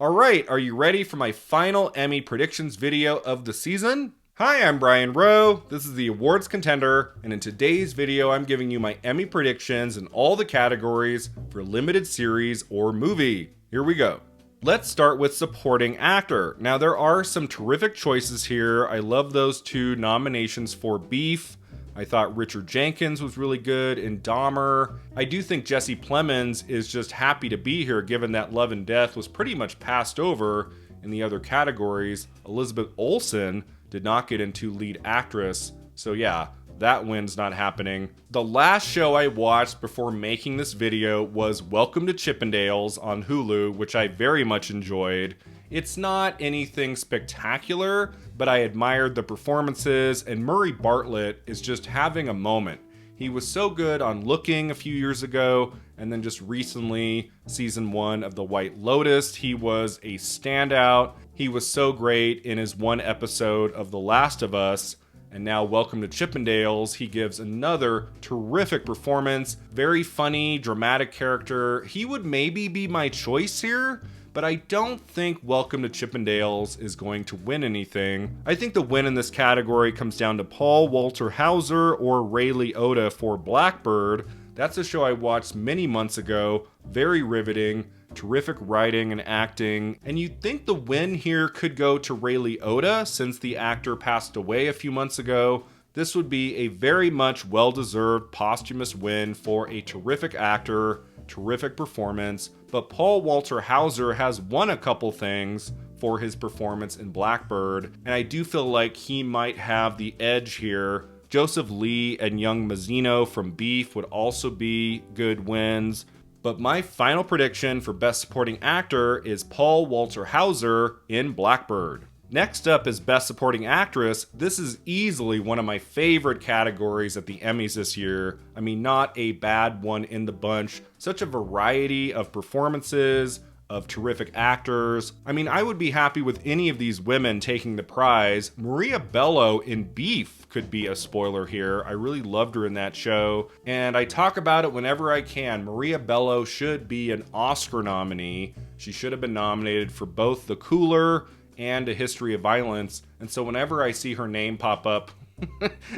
Alright, are you ready for my final Emmy predictions video of the season? Hi, I'm Brian ROWE, this is the awards contender, and in today's video I'm giving you my Emmy predictions in all the categories for limited series or movie. Here we go. Let's start with supporting actor. Now there are some terrific choices here. I love those two nominations for Beef. I thought Richard Jenkins was really good in Dahmer. I do think Jesse Plemons is just happy to be here given that Love and Death was pretty much passed over in the other categories. Elizabeth Olsen did not get into lead actress, so yeah, that win's not happening. The last show I watched before making this video was Welcome to Chippendales on Hulu, which I very much enjoyed. It's not anything spectacular, but I admired the performances, and Murray Bartlett is just having a moment. He was so good on Looking a few years ago, and then just recently, season 1 of The White Lotus, he was a standout. He was so great in his one episode of The Last of Us, and now Welcome to Chippendales, he gives another terrific performance. Very funny, dramatic character. He would maybe be my choice here, but I don't think Welcome to Chippendales is going to win anything. I think the win in this category comes down to Paul Walter Hauser or Ray Liotta for Blackbird. That's a show I watched many months ago. Very riveting, terrific writing and acting. And you'd think the win here could go to Ray Liotta since the actor passed away a few months ago. This would be a very much well-deserved posthumous win for a terrific actor, terrific performance, but Paul Walter Hauser has won a couple things for his performance in Blackbird, and I do feel like he might have the edge here. Joseph Lee and Young Mazzino from Beef would also be good wins, but my final prediction for Best Supporting Actor is Paul Walter Hauser in Blackbird. Next up is Best Supporting Actress. This is easily one of my favorite categories at the Emmys this year. I mean, not a bad one in the bunch. Such a variety of performances, of terrific actors. I mean, I would be happy with any of these women taking the prize. Maria Bello in Beef could be a spoiler here. I really loved her in that show, and I talk about it whenever I can. Maria Bello should be an Oscar nominee. She should have been nominated for both The Cooler and A History of Violence, and so whenever I see her name pop up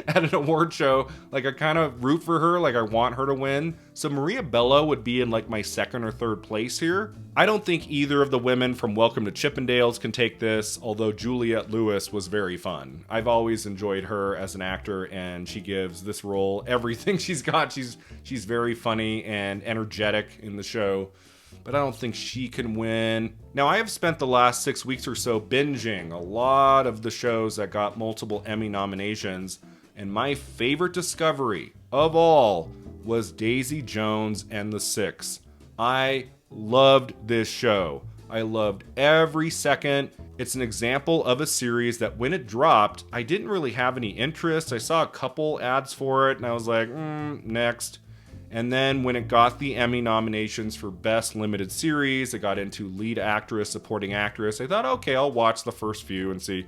at an award show, like I kind of root for her, like I want her to win. So Maria Bello would be in like my second or third place here. I don't think either of the women from Welcome to Chippendales can take this, although Juliette Lewis was very fun. I've always enjoyed her as an actor, and she gives this role everything she's got. She's very funny and energetic in the show, but I don't think she can win. Now, I have spent the last 6 weeks or so binging a lot of the shows that got multiple Emmy nominations, and my favorite discovery of all was Daisy Jones and the Six. I loved this show. I loved every second. It's an example of a series that when it dropped, I didn't really have any interest. I saw a couple ads for it, and I was like, next. And then when it got the Emmy nominations for Best Limited Series, it got into Lead Actress, Supporting Actress. I thought, okay, I'll watch the first few and see.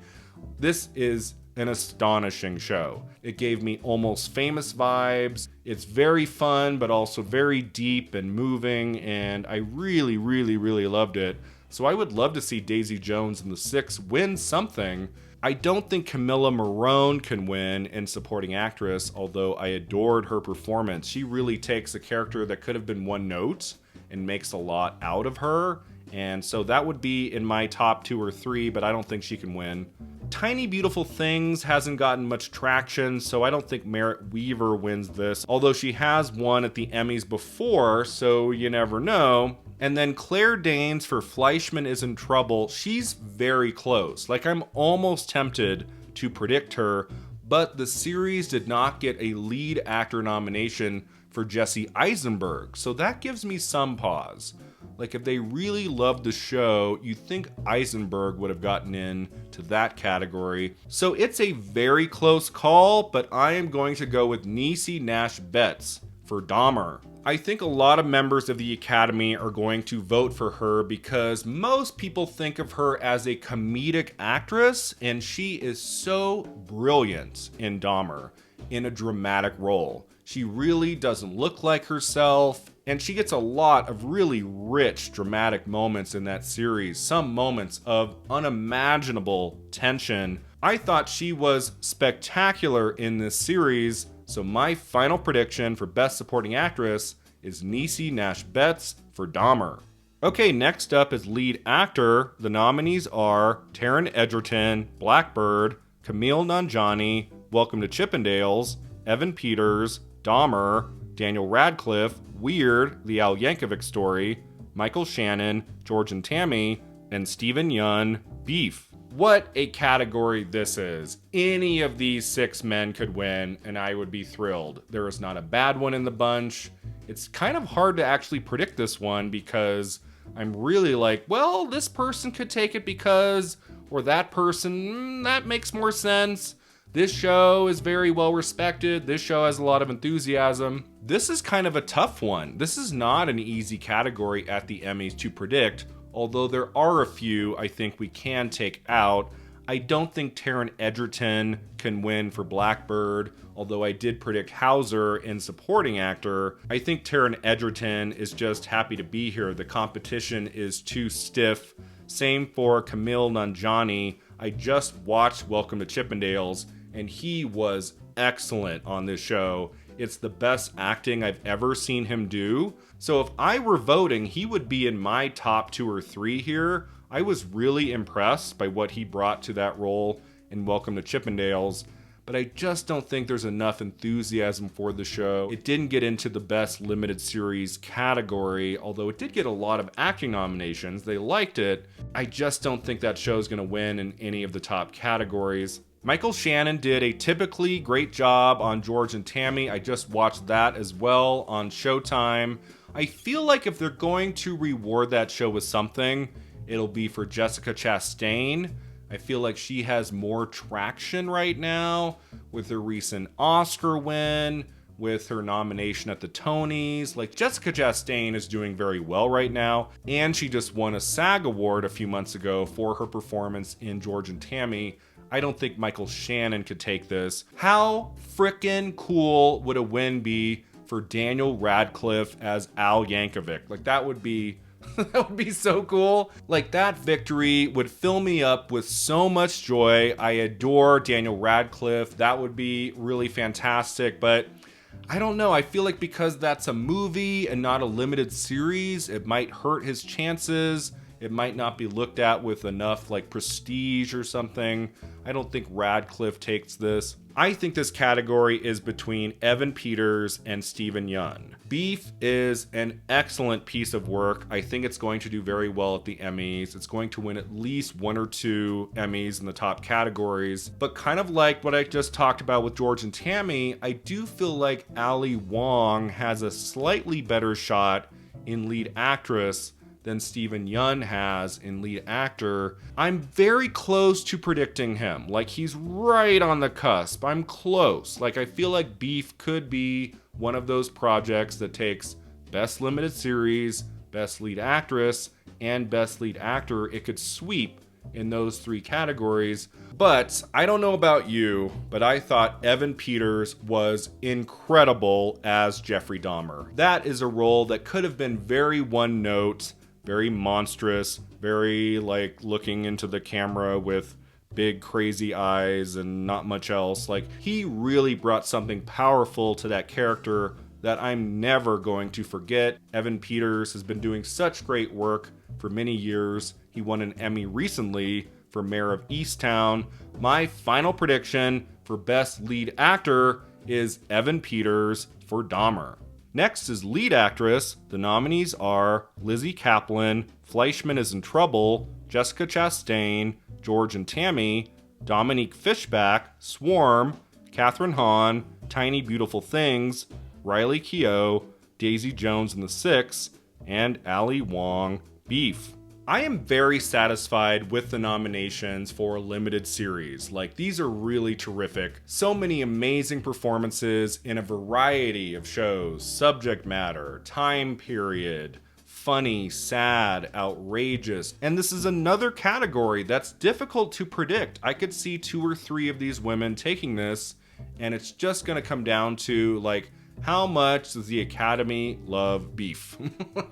This is an astonishing show. It gave me Almost Famous vibes. It's very fun, but also very deep and moving, and I really, really, really loved it. So I would love to see Daisy Jones and the Six win something. I don't think Camilla Morrone can win in Supporting Actress, although I adored her performance. She really takes a character that could have been one note and makes a lot out of her, and so that would be in my top 2 or 3, but I don't think she can win. Tiny Beautiful Things hasn't gotten much traction, so I don't think Merritt Wever wins this, although she has won at the Emmys before, so you never know. And then Claire Danes for Fleischman is in Trouble. She's very close. Like, I'm almost tempted to predict her, but the series did not get a lead actor nomination for Jesse Eisenberg, so that gives me some pause. Like, if they really loved the show, you'd think Eisenberg would have gotten in to that category. So it's a very close call, but I am going to go with Niecy Nash-Betts for Dahmer. I think a lot of members of the Academy are going to vote for her because most people think of her as a comedic actress, and she is so brilliant in Dahmer in a dramatic role. She really doesn't look like herself, And she gets a lot of really rich, dramatic moments in that series, some moments of unimaginable tension. I thought she was spectacular in this series, so my final prediction for Best Supporting Actress is Niecy Nash-Betts for Dahmer. Okay, next up is Lead Actor. The nominees are Taron Egerton, Blackbird, Kumail Nanjiani, Welcome to Chippendales, Evan Peters, Dahmer, Daniel Radcliffe, Weird, The Al Yankovic Story, Michael Shannon, George and Tammy, and Stephen Yeun, Beef. What a category this is. Any of these 6 men could win, and I would be thrilled. There is not a bad one in the bunch. It's kind of hard to actually predict this one because I'm really like, well, this person could take it because, or that person, that makes more sense. This show is very well respected. This show has a lot of enthusiasm. This is kind of a tough one. This is not an easy category at the Emmys to predict, although there are a few I think we can take out. I don't think Taron Egerton can win for Blackbird, although I did predict Hauser in supporting actor. I think Taron Egerton is just happy to be here. The competition is too stiff. Same for Kumail Nanjiani. I just watched Welcome to Chippendales, and he was excellent on this show. It's the best acting I've ever seen him do. So if I were voting, he would be in my top 2 or 3 here. I was really impressed by what he brought to that role in Welcome to Chippendales, but I just don't think there's enough enthusiasm for the show. It didn't get into the best limited series category, although it did get a lot of acting nominations. They liked it. I just don't think that show's gonna win in any of the top categories. Michael Shannon did a typically great job on George and Tammy. I just watched that as well on Showtime. I feel like if they're going to reward that show with something, it'll be for Jessica Chastain. I feel like she has more traction right now with her recent Oscar win, with her nomination at the Tonys. Like, Jessica Chastain is doing very well right now, and she just won a SAG award a few months ago for her performance in George and Tammy. I don't think Michael Shannon could take this. How frickin' cool would a win be for Daniel Radcliffe as Al Yankovic? Like, that would be that would be so cool. Like, that victory would fill me up with so much joy. I adore Daniel Radcliffe. That would be really fantastic, but I don't know. I feel like because that's a movie and not a limited series, it might hurt his chances. It might not be looked at with enough like prestige or something. I don't think Radcliffe takes this. I think this category is between Evan Peters and Stephen Yeun. Beef is an excellent piece of work. I think it's going to do very well at the Emmys. It's going to win at least 1 or 2 Emmys in the top categories. But kind of like what I just talked about with George and Tammy, I do feel like Ali Wong has a slightly better shot in lead actress than Stephen Yeun has in lead actor. I'm very close to predicting him. Like, he's right on the cusp. I'm close. Like, I feel like Beef could be one of those projects that takes Best Limited Series, Best Lead Actress, and Best Lead Actor. It could sweep in those 3 categories. But I don't know about you, but I thought Evan Peters was incredible as Jeffrey Dahmer. That is a role that could have been very one note, very monstrous, very like looking into the camera with big crazy eyes and not much else. Like, he really brought something powerful to that character that I'm never going to forget. Evan Peters has been doing such great work for many years. He won an Emmy recently for Mayor of Easttown. My final prediction for Best Lead Actor is Evan Peters for Dahmer. Next is Lead Actress. The nominees are Lizzie Kaplan, Fleischman is in Trouble, Jessica Chastain, George and Tammy, Dominique Fishback, Swarm, Kathryn Hahn, Tiny Beautiful Things, Riley Keough, Daisy Jones and the Six, and Ali Wong, Beef. I am very satisfied with the nominations for a limited series. Like, these are really terrific. So many amazing performances in a variety of shows, subject matter, time period, funny, sad, outrageous. And this is another category that's difficult to predict. I could see 2 or 3 of these women taking this, and it's just gonna come down to, like, how much does the Academy love beef?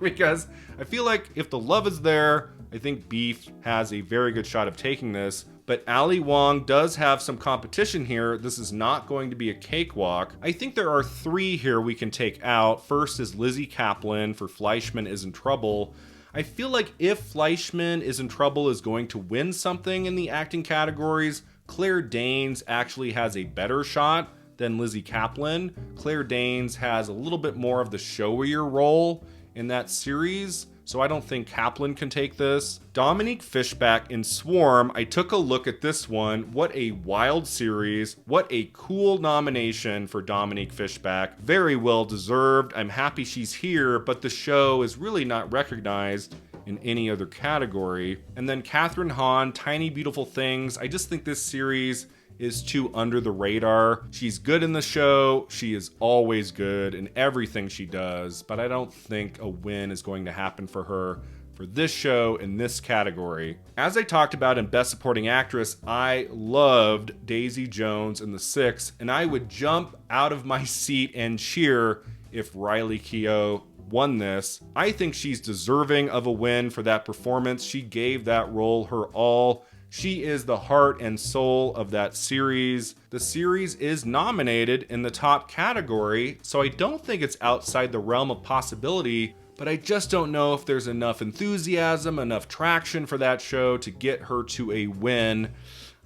Because I feel like if the love is there, I think beef has a very good shot of taking this. But Ali Wong does have some competition here. This is not going to be a cakewalk. I think there are 3 here we can take out. First is Lizzie Kaplan for Fleischman is in Trouble. I feel like if Fleischman is in Trouble is going to win something in the acting categories, Claire Danes actually has a better shot than Lizzie Kaplan. Claire Danes has a little bit more of the showier role in that series, so I don't think Kaplan can take this. Dominique Fishback in Swarm, I took a look at this one. What a wild series. What a cool nomination for Dominique Fishback. Very well deserved. I'm happy she's here, but the show is really not recognized in any other category. And then Catherine Hahn, Tiny Beautiful Things. I just think this series is too under the radar. She's good in the show. She is always good in everything she does, but I don't think a win is going to happen for her for this show in this category. As I talked about in Best Supporting Actress, I loved Daisy Jones in The Six, and I would jump out of my seat and cheer if Riley Keough won this. I think she's deserving of a win for that performance. She gave that role her all. She is the heart and soul of that series. The series is nominated in the top category, so I don't think it's outside the realm of possibility, but I just don't know if there's enough enthusiasm, enough traction for that show to get her to a win.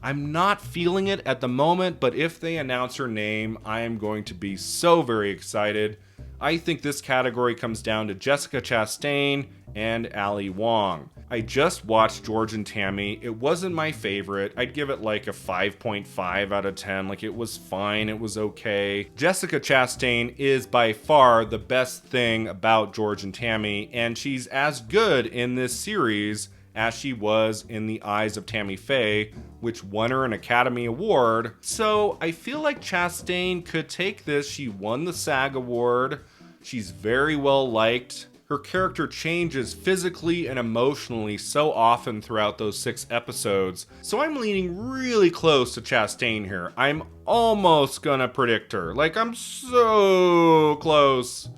I'm not feeling it at the moment, but if they announce her name, I am going to be so very excited. I think this category comes down to Jessica Chastain and Ali Wong. I just watched George and Tammy. It wasn't my favorite. I'd give it like a 5.5 out of 10. Like, it was fine. It was okay. Jessica Chastain is by far the best thing about George and Tammy, and she's as good in this series as she was in The Eyes of Tammy Faye, which won her an Academy Award. So I feel like Chastain could take this. She won the SAG Award. She's very well liked. Her character changes physically and emotionally so often throughout those 6 episodes. So I'm leaning really close to Chastain here. I'm almost gonna predict her. Like, I'm so close.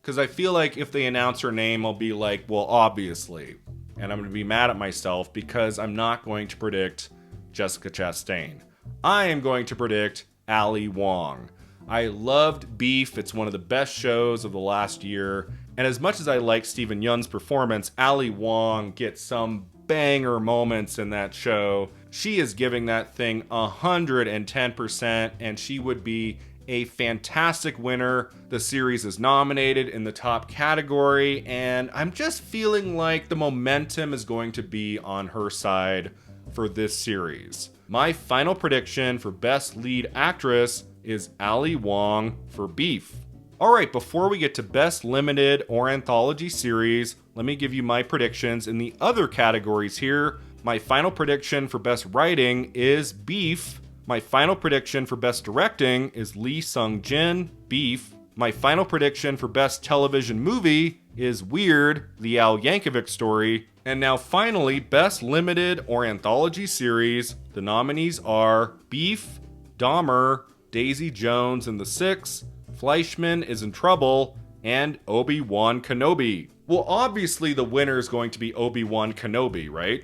Because I feel like if they announce her name, I'll be like, well, obviously. And I'm gonna be mad at myself because I'm not going to predict Jessica Chastain. I am going to predict Ali Wong. I loved Beef. It's one of the best shows of the last year. And as much as I like Steven Yeun's performance, Ali Wong gets some banger moments in that show. She is giving that thing 110%, and she would be a fantastic winner. The series is nominated in the top category, and I'm just feeling like the momentum is going to be on her side for this series. My final prediction for Best Lead Actress is Ali Wong for Beef. Alright, before we get to Best Limited or Anthology Series, let me give you my predictions in the other categories here. My final prediction for Best Writing is Beef. My final prediction for Best Directing is Lee Sung-jin, Beef. My final prediction for Best Television Movie is Weird, the Al Yankovic Story. And now finally, Best Limited or Anthology Series. The nominees are Beef, Dahmer, Daisy Jones and the Six, Fleischman is in Trouble, and Obi-Wan Kenobi. Well, obviously the winner is going to be Obi-Wan Kenobi, right?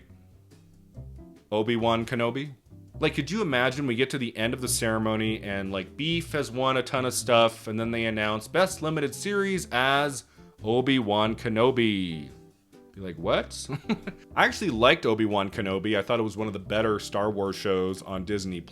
Obi-Wan Kenobi? Like, could you imagine we get to the end of the ceremony and, like, Beef has won a ton of stuff, and then they announce Best Limited Series as Obi-Wan Kenobi. Be like, what? I actually liked Obi-Wan Kenobi. I thought it was one of the better Star Wars shows on Disney+.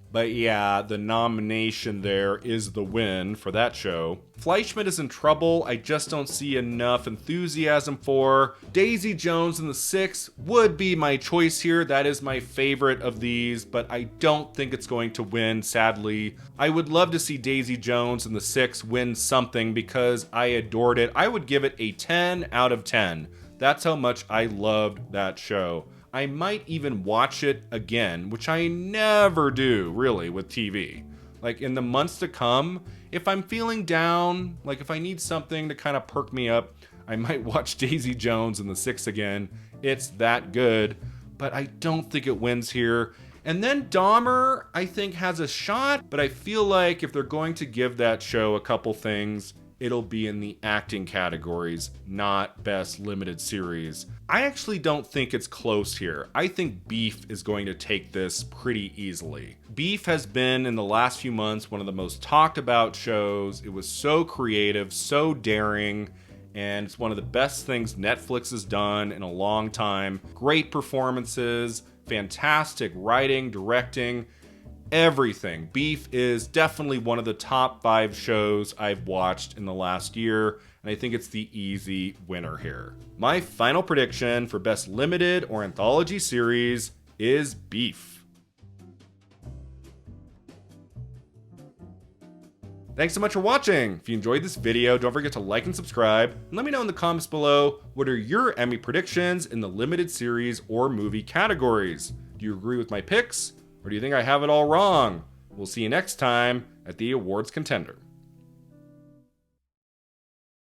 But yeah, the nomination there is the win for that show. Fleischman is in Trouble. I just don't see enough enthusiasm for. Daisy Jones and the Six would be my choice here. That is my favorite of these, but I don't think it's going to win, sadly. I would love to see Daisy Jones and the Six win something because I adored it. I would give it a 10 out of 10. That's how much I loved that show. I might even watch it again, which I never do, really, with TV. Like, in the months to come, if I'm feeling down, like if I need something to kind of perk me up, I might watch Daisy Jones and the Six again. It's that good, but I don't think it wins here. And then Dahmer, I think, has a shot, but I feel like if they're going to give that show a couple things, it'll be in the acting categories, not best limited series. I actually don't think it's close here. I think Beef is going to take this pretty easily. Beef has been, in the last few months, one of the most talked about shows. It was so creative, so daring, and it's one of the best things Netflix has done in a long time. Great performances, fantastic writing, directing, everything. Beef is definitely one of the top 5 shows I've watched in the last year, and I think it's the easy winner here. My final prediction for best limited or anthology series is Beef. Thanks so much for watching. If you enjoyed this video, don't forget to like and subscribe, and let me know in the comments below what are your Emmy predictions in the limited series or movie categories. Do you agree with my picks? Or do you think I have it all wrong? We'll see you next time at the Awards Contender.